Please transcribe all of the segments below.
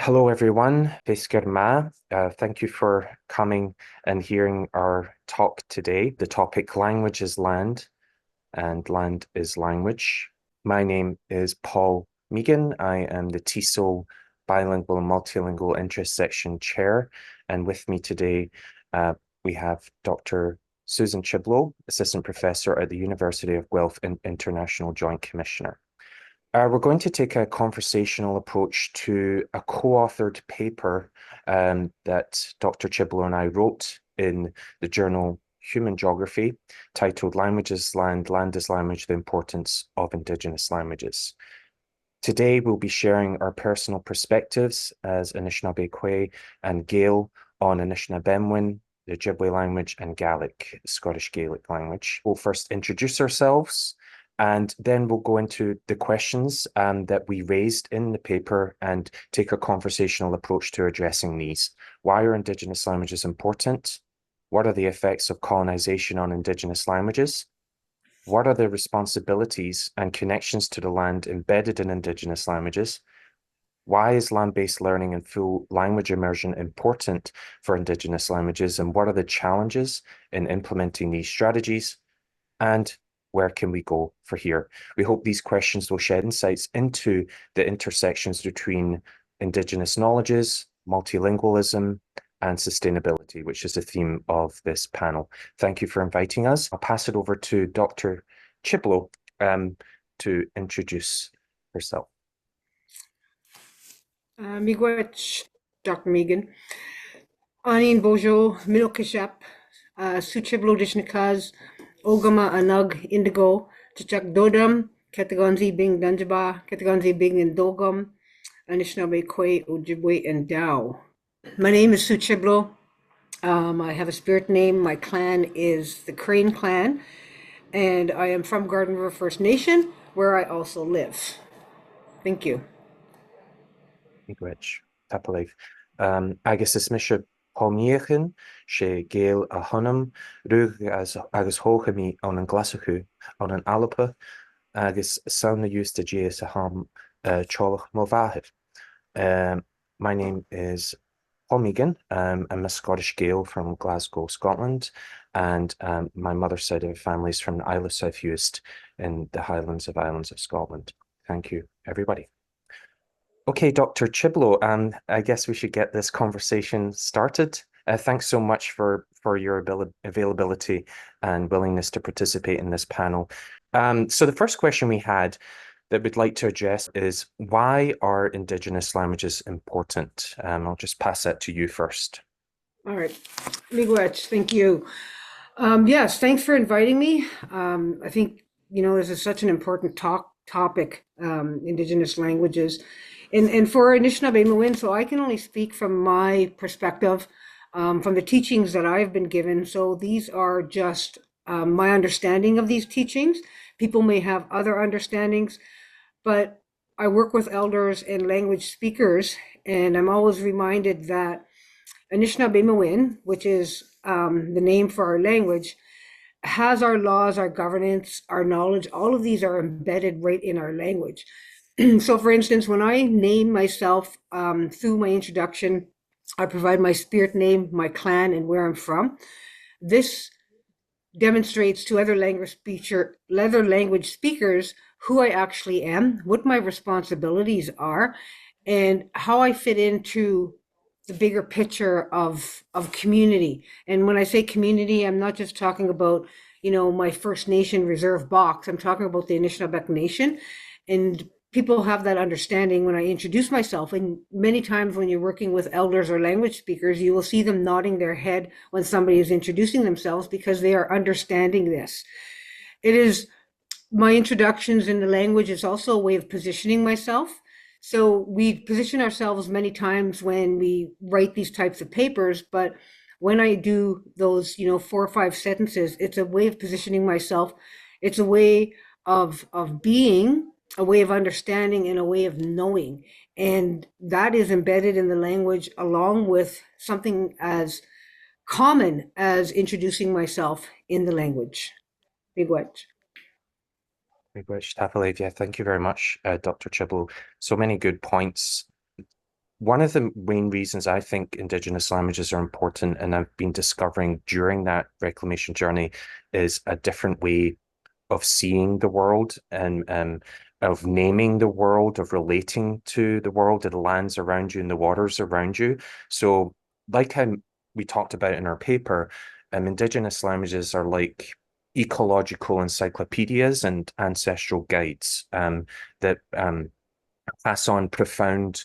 Hello, everyone. Peskerma. Thank you for coming and hearing our talk today. The topic language is land and land is language. My name is Paul Megan. I am the TESOL Bilingual and Multilingual Interest Section Chair. And with me today, we have Dr. Susan Chiblow, Assistant Professor at the University of Guelph and International Joint Commissioner. We're going to take a conversational approach to a co-authored paper that Dr. Chiblow and I wrote in the journal Human Geography, titled Language is Land, Land is Language, the Importance of Indigenous Languages. Today, we'll be sharing our personal perspectives as Anishinaabe Kwe and Gael on Anishinaabemowin, the Ojibwe language, and Gaelic, Scottish Gaelic language. We'll first introduce ourselves, and then we'll go into the questions that we raised in the paper and take a conversational approach to addressing these. Why are Indigenous languages important? What are the effects of colonization on Indigenous languages? What are the responsibilities and connections to the land embedded in Indigenous languages? Why is land-based learning and full language immersion important for Indigenous languages? And what are the challenges in implementing these strategies? And where can we go for here? We hope these questions will shed insights into the intersections between Indigenous knowledges, multilingualism, and sustainability, which is the theme of this panel. Thank you for inviting us. I'll pass it over to Dr. Chiblow to introduce herself. Miigwech, Dr. Megan. Anin Bojo, Milokishap, Suchiblo Dishnikaz, Ogama Anug Indigo, Chichak Dodam, Ketagonzi Bing Dunjaba, Ketagonzi Bing and Dogam, Anishinaabe Kwe, Ojibwe, and Dao. My name is Suchiblo. I have a spirit name. My clan is the Crane Clan, and I am from Garden River First Nation, where I also live. Thank you. Miigwech, Tapalev. Agus is misha Pomniachin, she Gael a Hunnam, Rug agus Hochami on an Glasachu, on an Alapa, agus Sauna used to Jas a Ham Cholach Movahid. My name is Paul Megan. I'm a Scottish Gael from Glasgow, Scotland, and my mother's side of the family is from the Isle of South Uist in the Highlands of Islands of Scotland. Thank you, everybody. Okay, Dr. Chiblow, I guess we should get this conversation started. Thanks so much for your availability and willingness to participate in this panel. So the first question we had that we'd like to address is, why are Indigenous languages important? I'll just pass that to you first. All right, Miigwech, thank you. Yes, thanks for inviting me. I think, this is such an important topic, Indigenous languages. And for Anishinaabemowin, so I can only speak from my perspective, from the teachings that I've been given. So these are just my understanding of these teachings. People may have other understandings, but I work with elders and language speakers, and I'm always reminded that Anishinaabemowin, which is the name for our language, has our laws, our governance, our knowledge. All of these are embedded right in our language. So for instance, when I name myself through my introduction, I provide my spirit name, my clan, and where I'm from. This demonstrates to other language speakers who I actually am, what my responsibilities are, and how I fit into the bigger picture of community. And when I say community, I'm not just talking about, my First Nation reserve box. I'm talking about the Anishinaabe Nation. And people have that understanding when I introduce myself. And many times when you're working with elders or language speakers, you will see them nodding their head when somebody is introducing themselves because they are understanding this. It is my introductions in the language is also a way of positioning myself. So we position ourselves many times when we write these types of papers, but when I do those, 4 or 5 sentences, it's a way of positioning myself. It's a way of being, a way of understanding, and a way of knowing. And that is embedded in the language along with something as common as introducing myself in the language. Miigwech. Thank you very much, Dr. Chiblow. So many good points one of the main reasons I think Indigenous languages are important, and I've been discovering during that reclamation journey, is a different way of seeing the world and of naming the world, of relating to the world, and the lands around you and the waters around you. So, like we talked about in our paper, Indigenous languages are like ecological encyclopedias and ancestral guides that pass on profound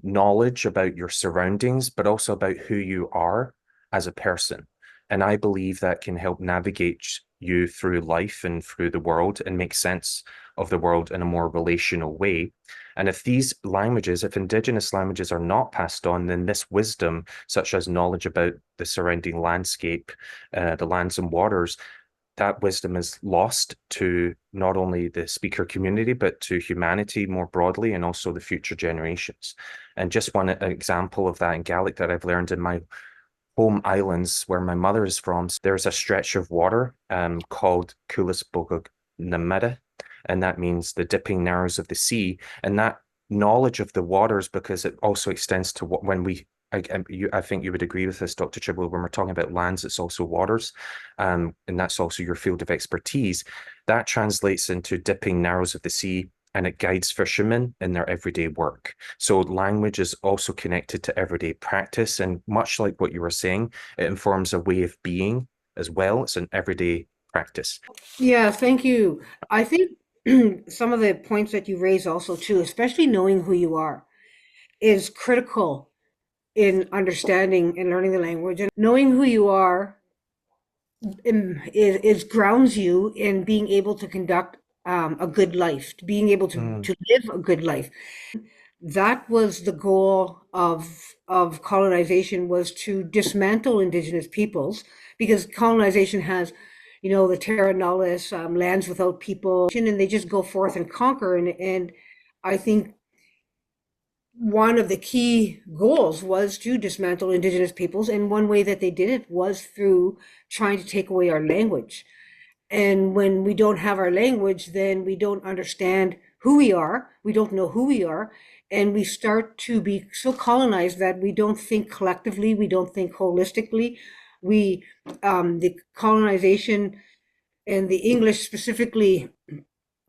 knowledge about your surroundings, but also about who you are as a person. And I believe that can help navigate you through life and through the world and make sense of the world in a more relational way. And if these languages, if Indigenous languages are not passed on, then this wisdom, such as knowledge about the surrounding landscape, the lands and waters, that wisdom is lost to not only the speaker community, but to humanity more broadly and also the future generations. And just one example of that in Gaelic that I've learned in my home islands where my mother is from, there's a stretch of water called Culas Bogog Nameda, and that means the dipping narrows of the sea. And that knowledge of the waters, because it also extends to what when we I think you would agree with this, Dr. Chibble, when we're talking about lands, it's also waters, and that's also your field of expertise. That translates into dipping narrows of the sea, and it guides fishermen in their everyday work. So language is also connected to everyday practice, and much like what you were saying, it informs a way of being as well. It's an everyday practice. Yeah, thank you. I think some of the points that you raise also too, especially knowing who you are, is critical in understanding and learning the language. And knowing who you are is grounds you in being able to conduct a good life, to being able Mm, to live a good life. That was the goal of colonization, was to dismantle indigenous peoples, because colonization has, you know, the terra nullius, lands without people, and they just go forth and conquer. And I think one of the key goals was to dismantle indigenous peoples, and one way that they did it was through trying to take away our language. And when we don't have our language, then we don't understand who we are. We don't know who we are. And we start to be so colonized that we don't think collectively. We don't think holistically. We, the colonization and the English specifically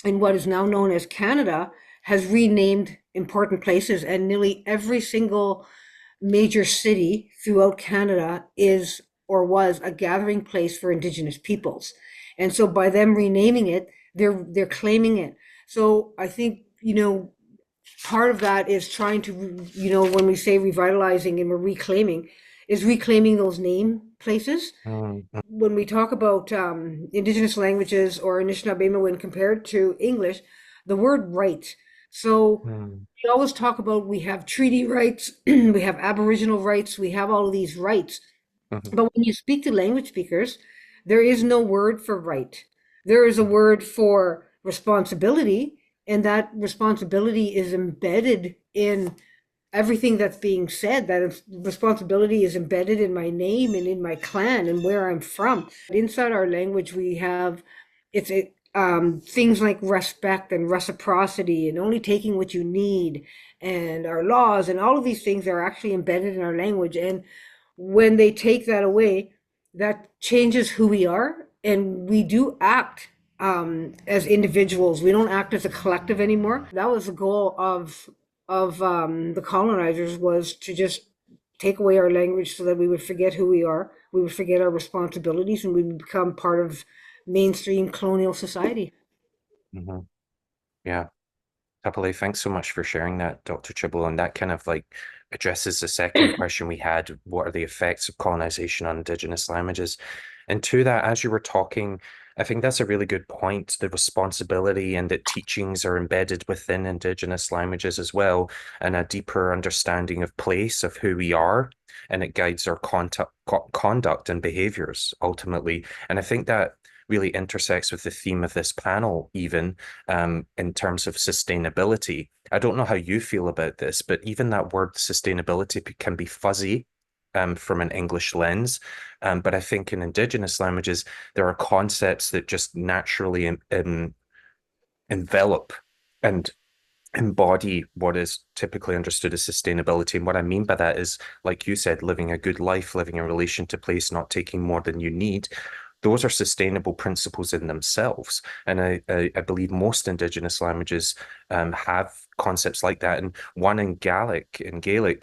in what is now known as Canada has renamed important places, and nearly every single major city throughout Canada is or was a gathering place for Indigenous peoples. And so by them renaming it, they're claiming it. So I think, you know, part of that is trying to, you know, when we say revitalizing and we're reclaiming, is reclaiming those name places. mm, When we talk about Indigenous languages or Anishinaabe when compared to English, the word right. So mm, we always talk about, we have treaty rights, we have Aboriginal rights, we have all of these rights. mm, But when you speak to language speakers, there is no word for right. There is a word for responsibility, and that responsibility is embedded in everything that's being said. That responsibility is embedded in my name and in my clan and where I'm from. Inside our language, we have things like respect and reciprocity and only taking what you need, and our laws, and all of these things are actually embedded in our language. And when they take that away, that changes who we are, and we do act as individuals. We don't act as a collective anymore. That was the goal of the colonizers, was to just take away our language so that we would forget who we are, we would forget our responsibilities, and we would become part of mainstream colonial society. mhm. Yeah. Happily, thanks so much for sharing that, Dr. Chibble. And that kind of like addresses the second question we had. What are the effects of colonization on Indigenous languages? And to that, as you were talking, I think that's a really good point, the responsibility and that teachings are embedded within Indigenous languages as well, and a deeper understanding of place, of who we are, and it guides our conduct and behaviors ultimately. And I think that really intersects with the theme of this panel, even in terms of sustainability. I don't know how you feel about this, but even that word sustainability can be fuzzy from an English lens. But I think in Indigenous languages, there are concepts that just naturally envelop and embody what is typically understood as sustainability. And what I mean by that is, like you said, living a good life, living in relation to place, not taking more than you need. Those are sustainable principles in themselves. And I believe most Indigenous languages have concepts like that. And one in Gaelic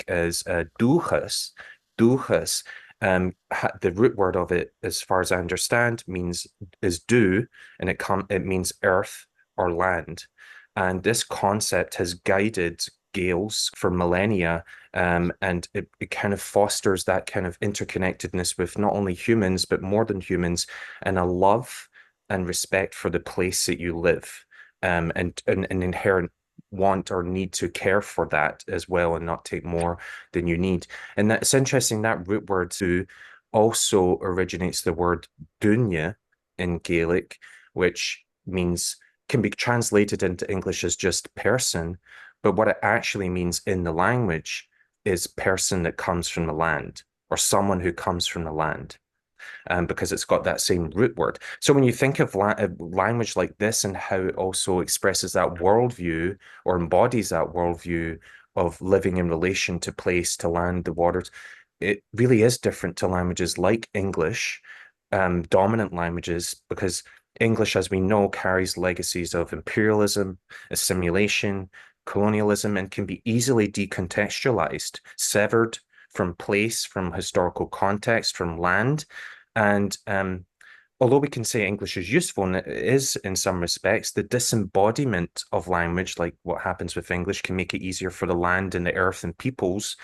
is dúchas. Dúchas, the root word of it, as far as I understand, means is do, and it means earth or land. And this concept has guided Gaels for millennia, and it kind of fosters that kind of interconnectedness with not only humans, but more than humans, and a love and respect for the place that you live, and an inherent want or need to care for that as well and not take more than you need. And that's interesting, that root word to also originates the word dunya in Gaelic, which means can be translated into English as just person, but what it actually means in the language is person that comes from the land or someone who comes from the land, because it's got that same root word. So when you think of language like this and how it also expresses that worldview or embodies that worldview of living in relation to place, to land, the waters, it really is different to languages like English, dominant languages, because English, as we know, carries legacies of imperialism, assimilation, colonialism, and can be easily decontextualized, severed from place, from historical context, from land. And although we can say English is useful, and it is in some respects, the disembodiment of language, like what happens with English, can make it easier for the land and the earth and peoples,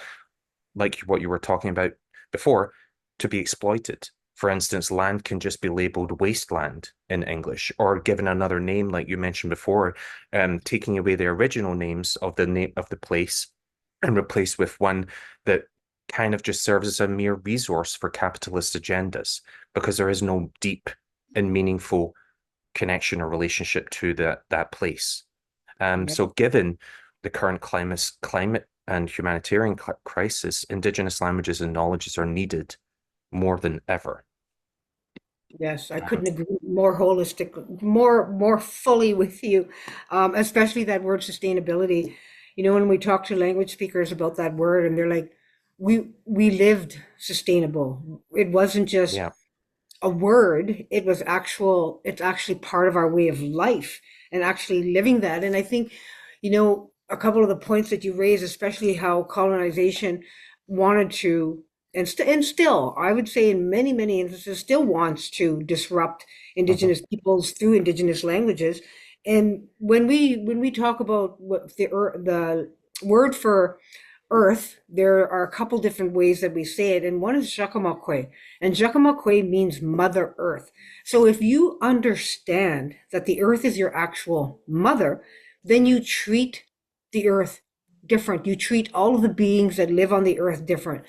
like what you were talking about before, to be exploited. For instance, land can just be labeled wasteland in English or given another name, like you mentioned before, taking away the original names of the name of the place and replaced with one that kind of just serves as a mere resource for capitalist agendas because there is no deep and meaningful connection or relationship to that place. Yeah. So given the current climate and humanitarian crisis, Indigenous languages and knowledges are needed more than ever. Yes, I Um, couldn't agree more holistic, more fully with you, especially that word sustainability. You know, when we talk to language speakers about that word, and they're like, "We lived sustainable. It wasn't just yeah. a word, it's actually part of our way of life and actually living that." And I think, a couple of the points that you raised, especially how colonization wanted to, and still, I would say in many instances, still wants to disrupt Mhm. indigenous peoples through indigenous languages. And when we talk about what the word for earth, there are a couple different ways that we say it, and one is Jakamakwe, and Jakamakwe means Mother Earth. So if you understand that the earth is your actual mother, then you treat the earth different. You treat all of the beings that live on the earth different.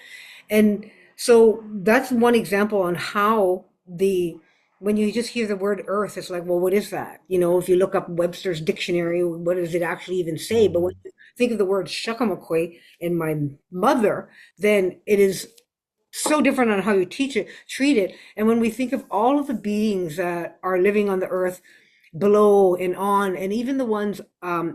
And so that's one example on how when you just hear the word earth, it's like, well, what is that? If you look up Webster's dictionary, what does it actually even say? But when Mm. you think of the word shakamakwe and my mother, then it is so different on how you treat it. And when we think of all of the beings that are living on the earth, below and on, and even the ones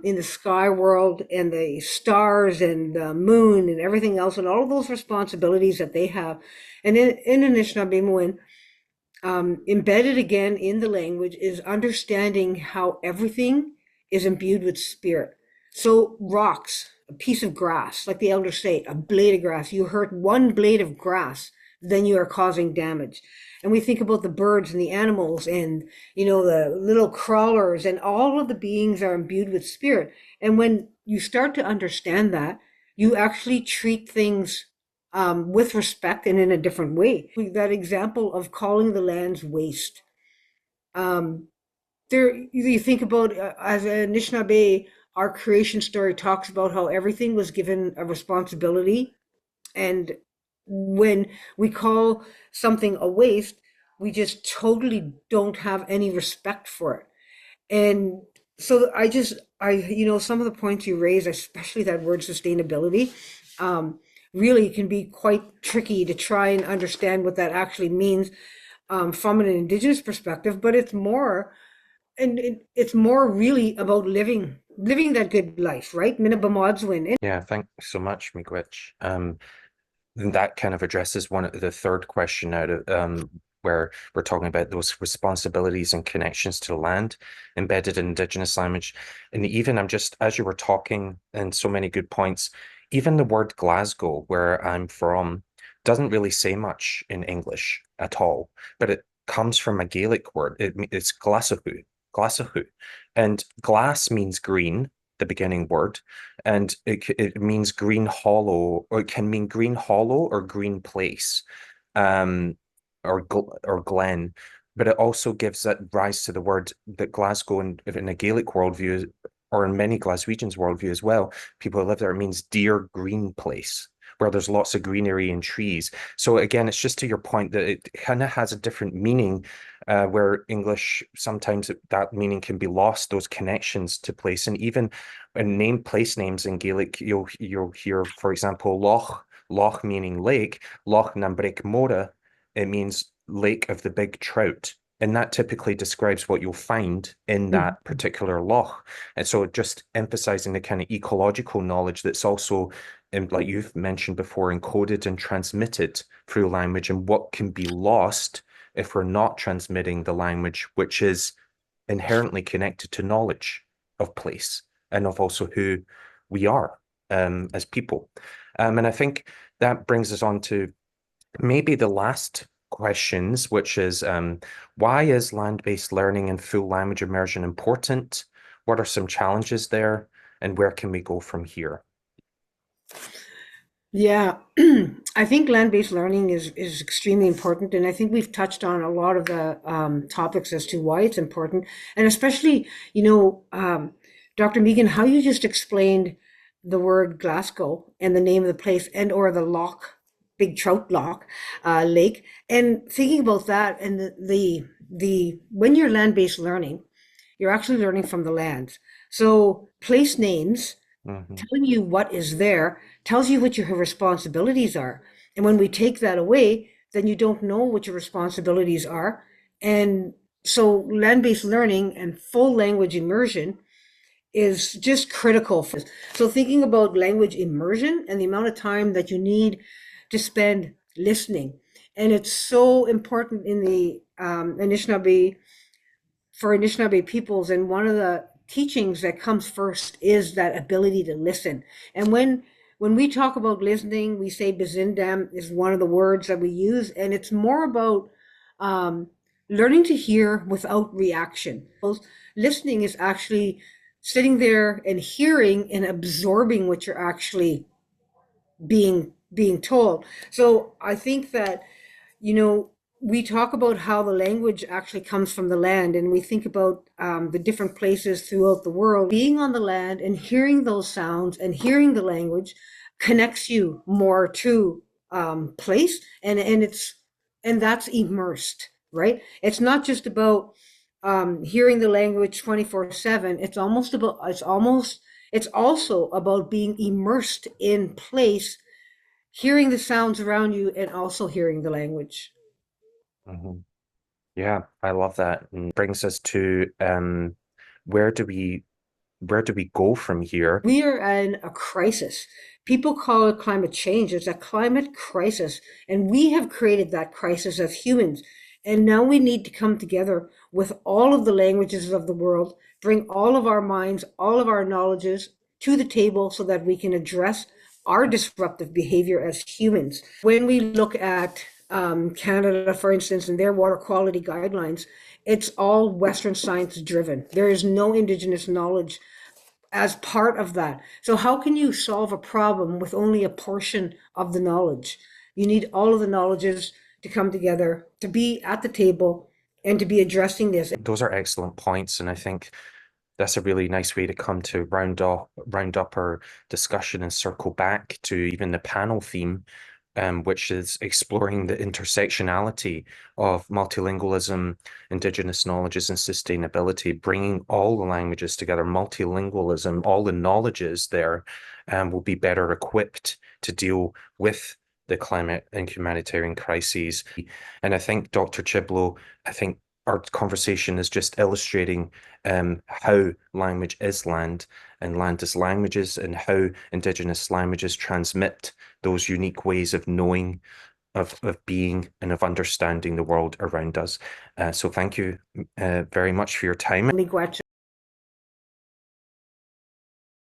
in the sky world and the stars and the moon and everything else, and all of those responsibilities that they have. And in Anishinaabe, embedded again in the language is understanding how everything is imbued with spirit. So rocks, a piece of grass, like the elders say, a blade of grass. You hurt one blade of grass, then you are causing damage. And we think about the birds and the animals and the little crawlers, and all of the beings are imbued with spirit. And when you start to understand that, you actually treat things with respect and in a different way. That example of calling the lands waste. Um, you think about, as a Anishinaabe, our creation story talks about how everything was given a responsibility, and when we call something a waste, we just totally don't have any respect for it. And so some of the points you raise, especially that word sustainability, um, really can be quite tricky to try and understand what that actually means from an indigenous perspective. But it's more, and it's more really about living living that good life, right? Minimum odds win. Yeah, thanks so much, Miigwech. And that kind of addresses one of the third question out of where we're talking about those responsibilities and connections to land embedded in Indigenous language. And even I'm just, as you were talking, and so many good points, even the word Glasgow, where I'm from, doesn't really say much in English at all, but it comes from a Gaelic word. It's glasahu, glasahu. And glass means green, the beginning word, and it means green hollow, or it can mean green hollow or green place, um, or glen. But it also gives that rise to the word that Glasgow in a Gaelic worldview, or in many Glaswegians' worldview as well, people who live there, it means dear green place, where there's lots of greenery and trees. So again, it's just to your point that it kind of has a different meaning, where English sometimes that meaning can be lost, those connections to place, and even in place names in Gaelic, you'll hear, for example, loch meaning lake, Loch Nambric Mora, it means lake of the big trout. And that typically describes what you'll find in Mhm. that particular loch. And so just emphasizing the kind of ecological knowledge that's also, like you've mentioned before, encoded and transmitted through language, and what can be lost if we're not transmitting the language, which is inherently connected to knowledge of place and of also who we are, as people. And I think that brings us on to maybe the last questions, which is, why is land-based learning and full language immersion important? What are some challenges there? And where can we go from here? Yeah, I think land-based learning is extremely important, and I think we've touched on a lot of the topics as to why it's important, and especially, Dr. Megan, how you just explained the word Glasgow and the name of the place and or the loch, Big Trout Loch, lake, and thinking about that and the when you're land-based learning, you're actually learning from the land. So place names Hmm. telling you what is there tells you what your responsibilities are. And when we take that away, then you don't know what your responsibilities are. And so land based learning and full language immersion is just critical for this. So thinking about language immersion and the amount of time that you need to spend listening. And it's so important in the Anishinaabe for Anishinaabe peoples, and one of the teachings that comes first is that ability to listen. And when we talk about listening, we say bezindam is one of the words that we use, and it's more about um, learning to hear without reaction. Listening is actually sitting there and hearing and absorbing what you're actually being told. So I think that you know, we talk about how the language actually comes from the land, and we think about the different places throughout the world. Being on the land and hearing those sounds and hearing the language connects you more to place, and that's immersed, right? It's not just about hearing the language 24/7. It's also about being immersed in place, hearing the sounds around you and also hearing the language. Hmm. Yeah, I love that. And brings us to, where do we where do we go from here? We are in a crisis. People call it climate change. It's a climate crisis. And we have created that crisis as humans. And now we need to come together with all of the languages of the world, bring all of our minds, all of our knowledges to the table so that we can address our disruptive behavior as humans. When we look at Canada, for instance, and their water quality guidelines, it's all Western science driven. There is no Indigenous knowledge as part of that. So, how can you solve a problem with only a portion of the knowledge? You need all of the knowledges to come together, to be at the table, and to be addressing this. Those are excellent points, and I think that's a really nice way to come to round up our discussion and circle back to even the panel theme, which is exploring the intersectionality of multilingualism, Indigenous knowledges, and sustainability, bringing all the languages together, multilingualism, all the knowledges there, will be better equipped to deal with the climate and humanitarian crises. And I think, Dr. Chiblo, I think our conversation is just illustrating how language is land and land is languages, and how Indigenous languages transmit those unique ways of knowing, of being, and of understanding the world around us. So thank you very much for your time.